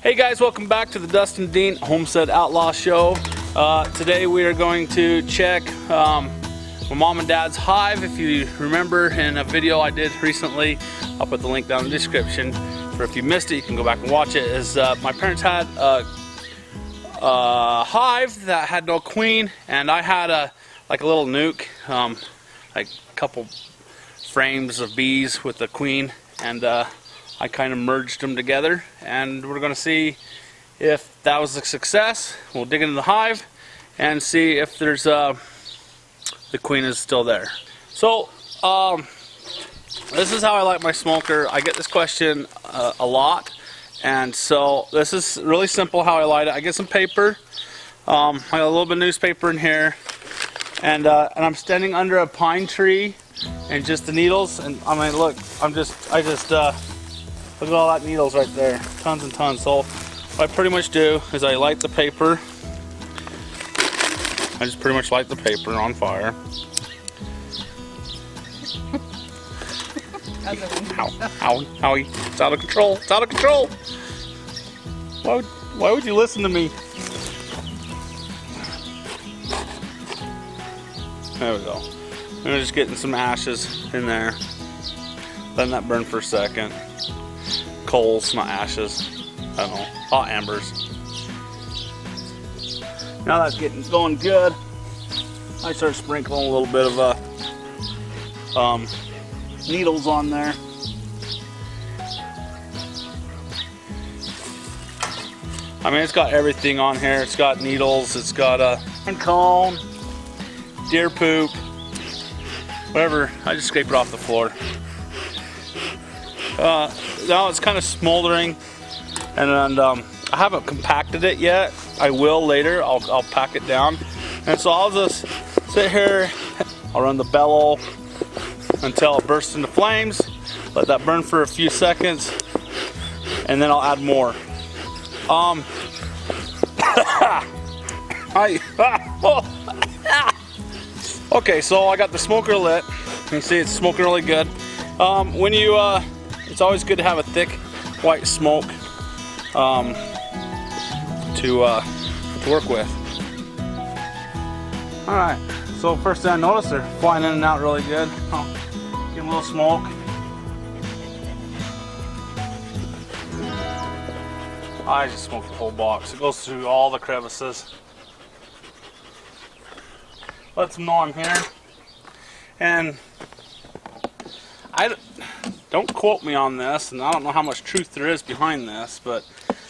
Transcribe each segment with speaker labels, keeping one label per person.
Speaker 1: Hey guys, welcome back to the Dustin Dean Homestead Outlaw Show. Today we are going to check my mom and dad's hive. If you remember in a video I did recently, I'll put the link down in the description. For if you missed it, you can go back and watch it. My parents had a hive that had no queen, and I had a little nuke, like a couple frames of bees with the queen, and I kind of merged them together, and we're going to see if that was a success. We'll dig into the hive and see if there's the queen is still there. So this is how I like my smoker. I get this question a lot, and so this is really simple how I light it. I get some paper. I got a little bit of newspaper in here, and I'm standing under a pine tree, and just the needles. And I mean, look, look at all that needles right there, tons and tons. So what I pretty much do is I light the paper. I just pretty much light the paper on fire. Howie, it's out of control. It's out of control. Why would you listen to me? There we go. I'm just getting some ashes in there. Letting that burn for a second. Coals, not ashes. I don't know. Hot embers. Now that's going good. I start sprinkling a little bit of needles on there. I mean, it's got everything on here. It's got needles. It's got a cone, deer poop, whatever. I just scrape it off the floor. Now it's kind of smoldering, and I haven't compacted it yet. I will later. I'll pack it down, and so I'll just sit here. I'll run the bellow until it bursts into flames. Let that burn for a few seconds, and then I'll add more. Okay, so I got the smoker lit. You can see it's smoking really good. It's always good to have a thick white smoke to work with. All right, so first thing I noticed, they're flying in and out really good. I'll give them a little smoke. I just smoked the whole box. It goes through all the crevices. Let them know I'm here. And don't quote me on this, and I don't know how much truth there is behind this, but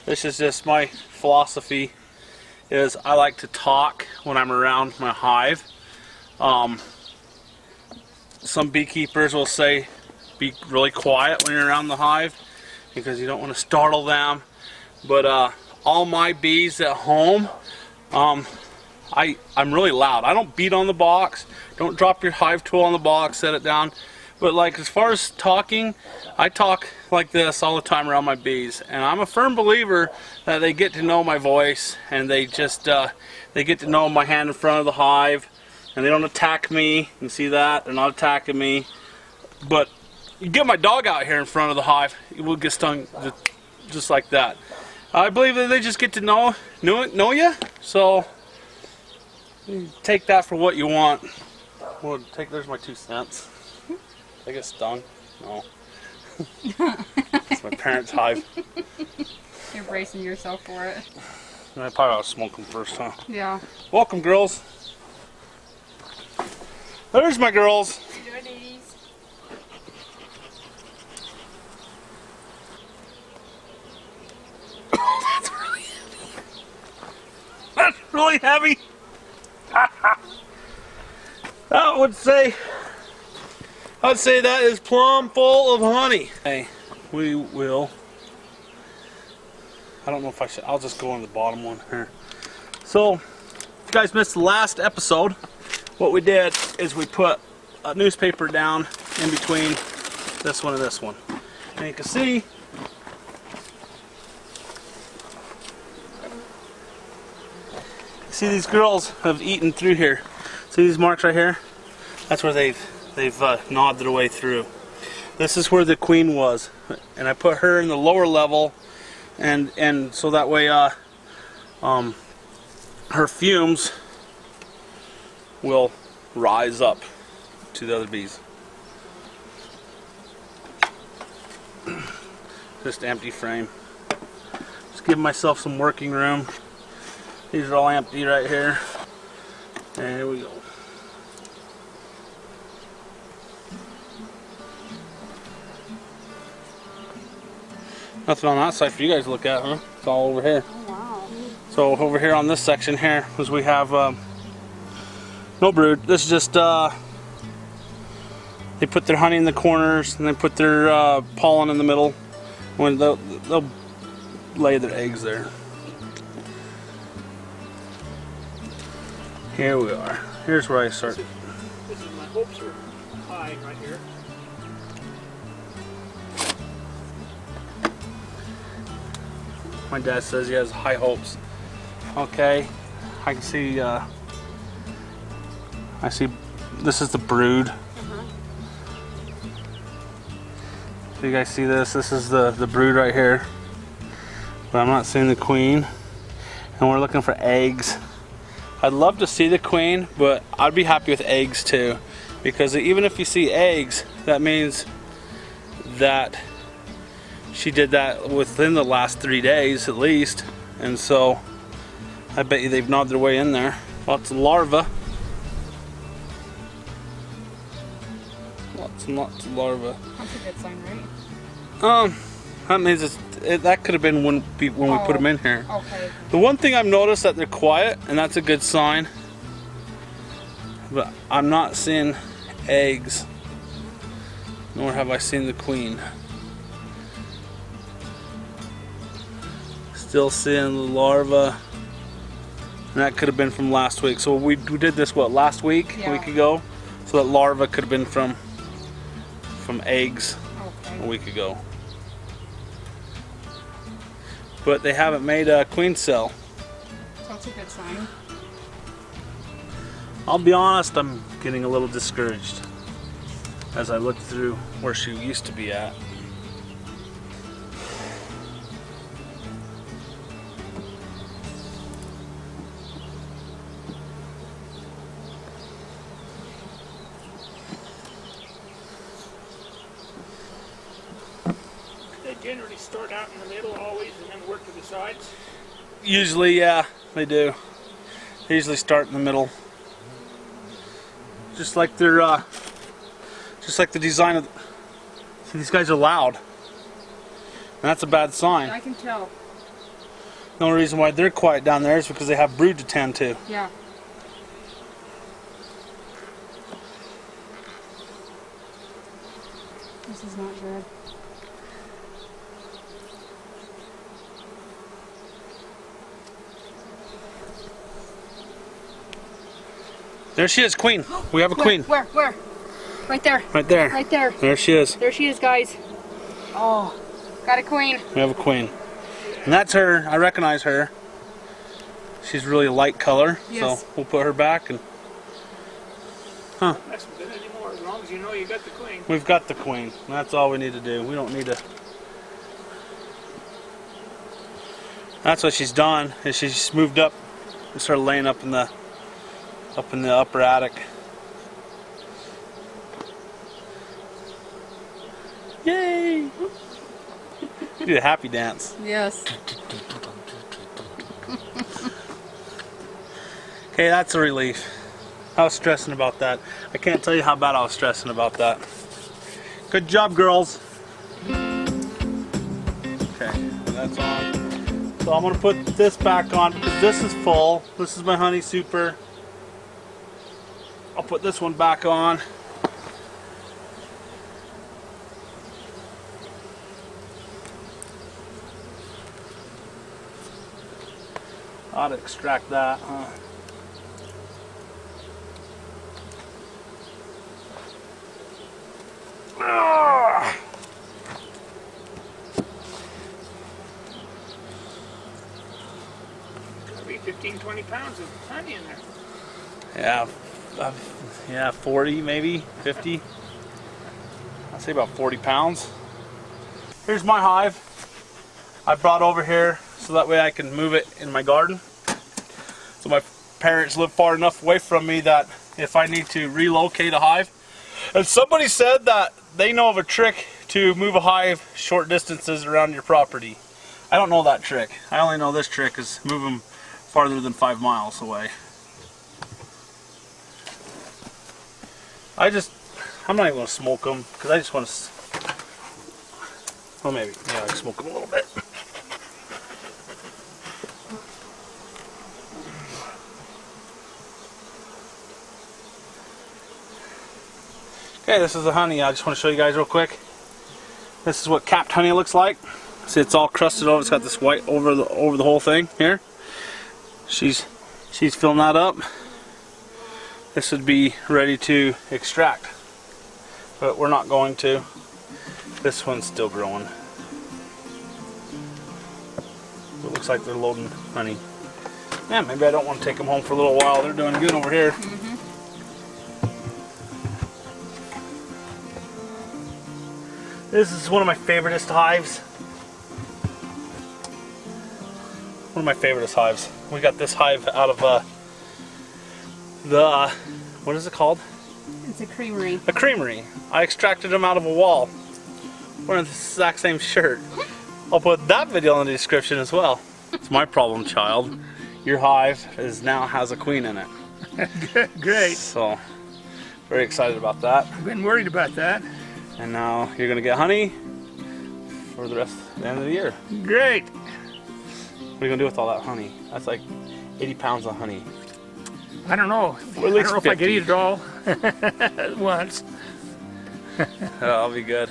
Speaker 1: this is just my philosophy. Is I like to talk when I'm around my hive. Some beekeepers will say be really quiet when you're around the hive because you don't want to startle them. But all my bees at home, I'm really loud. I don't beat on the box. Don't drop your hive tool on the box. Set it down. But like as far as talking, I talk like this all the time around my bees, and I'm a firm believer that they get to know my voice, and they just they get to know my hand in front of the hive, and they don't attack me. You can see that they're not attacking me. But you get my dog out here in front of the hive, it will get stung just like that. I believe that they just get to know you. So you take that for what you want. Well, there's my 2 cents. I get stung? No. It's my parents' hive.
Speaker 2: You're bracing yourself for it.
Speaker 1: I probably ought to smoke them first, huh?
Speaker 2: Yeah.
Speaker 1: Welcome, girls. There's my girls. That's really heavy. That's really heavy. I'd say that is plumb full of honey. Hey, we will. I don't know if I should. I'll just go on the bottom one here. So, if you guys missed the last episode, what we did is we put a newspaper down in between this one and this one. And you can see these girls have eaten through here. See these marks right here? That's where they've gnawed their way through. This is where the queen was, and I put her in the lower level and so that way her fumes will rise up to the other bees. Just empty frame. Just give myself some working room. These are all empty right here. And here we go. Nothing on that side for you guys to look at, huh? It's all over here.
Speaker 2: Oh, wow.
Speaker 1: So over here on this section here is we have no brood. This is just they put their honey in the corners and they put their pollen in the middle. When they'll lay their eggs there. Here we are. Here's where I start.
Speaker 3: This is my hopes are high right here.
Speaker 1: My dad says he has high hopes. Okay, I can see. I see. This is the brood. So you guys see this? This is the brood right here. But I'm not seeing the queen. And we're looking for eggs. I'd love to see the queen, but I'd be happy with eggs too. Because even if you see eggs, that means that she did that within the last 3 days at least. And so I bet you they've gnawed their way in there. Lots of larvae. Lots and lots of larvae.
Speaker 2: That's a good sign, right?
Speaker 1: That means that could have been when we put them in here.
Speaker 2: Okay.
Speaker 1: The one thing I've noticed that they're quiet, and that's a good sign. But I'm not seeing eggs, nor have I seen the queen. Still seeing the larva, and that could have been from last week. So we did this what, last week,
Speaker 2: Yeah.
Speaker 1: a week ago. So that larva could have been from eggs
Speaker 2: Okay.
Speaker 1: a week ago. But they haven't made a queen cell.
Speaker 2: So that's a good sign.
Speaker 1: I'll be honest, I'm getting a little discouraged as I look through where she used to be at.
Speaker 3: They generally start out in the middle always and then work to the sides.
Speaker 1: Usually, yeah, they do. They usually start in the middle. Just like their, just like the design of. See, these guys are loud, and that's a bad sign.
Speaker 2: I can tell.
Speaker 1: The only reason why they're quiet down there is because they have brood to tend to.
Speaker 2: Yeah. This is not good.
Speaker 1: There she is, queen. We have a queen.
Speaker 2: Where? Right there.
Speaker 1: Right there.
Speaker 2: Right there.
Speaker 1: There she is.
Speaker 2: There she is, guys. Oh, got a queen.
Speaker 1: We have a queen. And that's her. I recognize her. She's really a light color.
Speaker 2: Yes.
Speaker 1: So we'll put her back. And
Speaker 3: That's good anymore as long as you know you got the queen.
Speaker 1: we've got the queen. That's all we need to do. We don't need to. That's what she's done. Is she's moved up and started laying up in the upper attic. Yay! Do the happy dance.
Speaker 2: Yes.
Speaker 1: Okay, that's a relief. I was stressing about that. I can't tell you how bad I was stressing about that. Good job, girls. Okay, that's on. So I'm gonna put this back on because this is full. This is my honey super. I'll put this one back on. Ought to extract that, huh? Ah!
Speaker 3: Gotta be 15, 20 pounds of honey in there.
Speaker 1: Yeah, yeah, 40 maybe, 50. I'd say about 40 pounds. Here's my hive. I brought over here so that way I can move it in my garden. So my parents live far enough away from me that if I need to relocate a hive. And somebody said that they know of a trick to move a hive short distances around your property. I don't know that trick. I only know this trick is move them farther than 5 miles away. I'm not even going to smoke them because I just want to, well maybe, yeah, I can smoke them a little bit. Okay, this is the honey. I just want to show you guys real quick. This is what capped honey looks like. See, it's all crusted over. It's got this white over the whole thing here. She's filling that up. This would be ready to extract, but we're not going to. This one's still growing. It looks like they're loading honey. Yeah, maybe I don't want to take them home for a little while. They're doing good over here.
Speaker 2: Mm-hmm.
Speaker 1: This is one of my favoriteest hives. One of my favoriteest hives. We got this hive out of what is it called?
Speaker 2: It's a creamery.
Speaker 1: A creamery. I extracted them out of a wall. Wearing the exact same shirt. I'll put that video in the description as well. It's my problem, child. Your hive now has a queen in it.
Speaker 3: Great.
Speaker 1: So, very excited about that.
Speaker 3: I've been worried about that.
Speaker 1: And now you're gonna get honey for the end of the year.
Speaker 3: Great.
Speaker 1: What are you gonna do with all that honey? That's like 80 pounds of honey.
Speaker 3: I don't know.
Speaker 1: Or at
Speaker 3: I
Speaker 1: least
Speaker 3: don't know
Speaker 1: 50.
Speaker 3: if I could eat it all at once.
Speaker 1: That'll be good.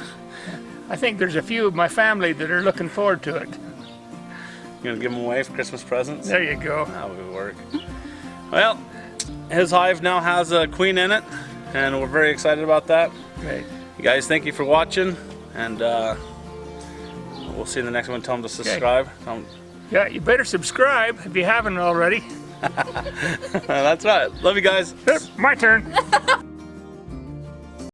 Speaker 3: I think there's a few of my family that are looking forward to it.
Speaker 1: You gonna give them away for Christmas presents?
Speaker 3: There you go.
Speaker 1: That would work. Well, his hive now has a queen in it, and we're very excited about that.
Speaker 3: Great.
Speaker 1: You guys, thank you for watching, and we'll see you in the next one. Tell them to subscribe.
Speaker 3: Okay. Yeah, you better subscribe if you haven't already.
Speaker 1: That's right. Love you guys.
Speaker 3: My turn.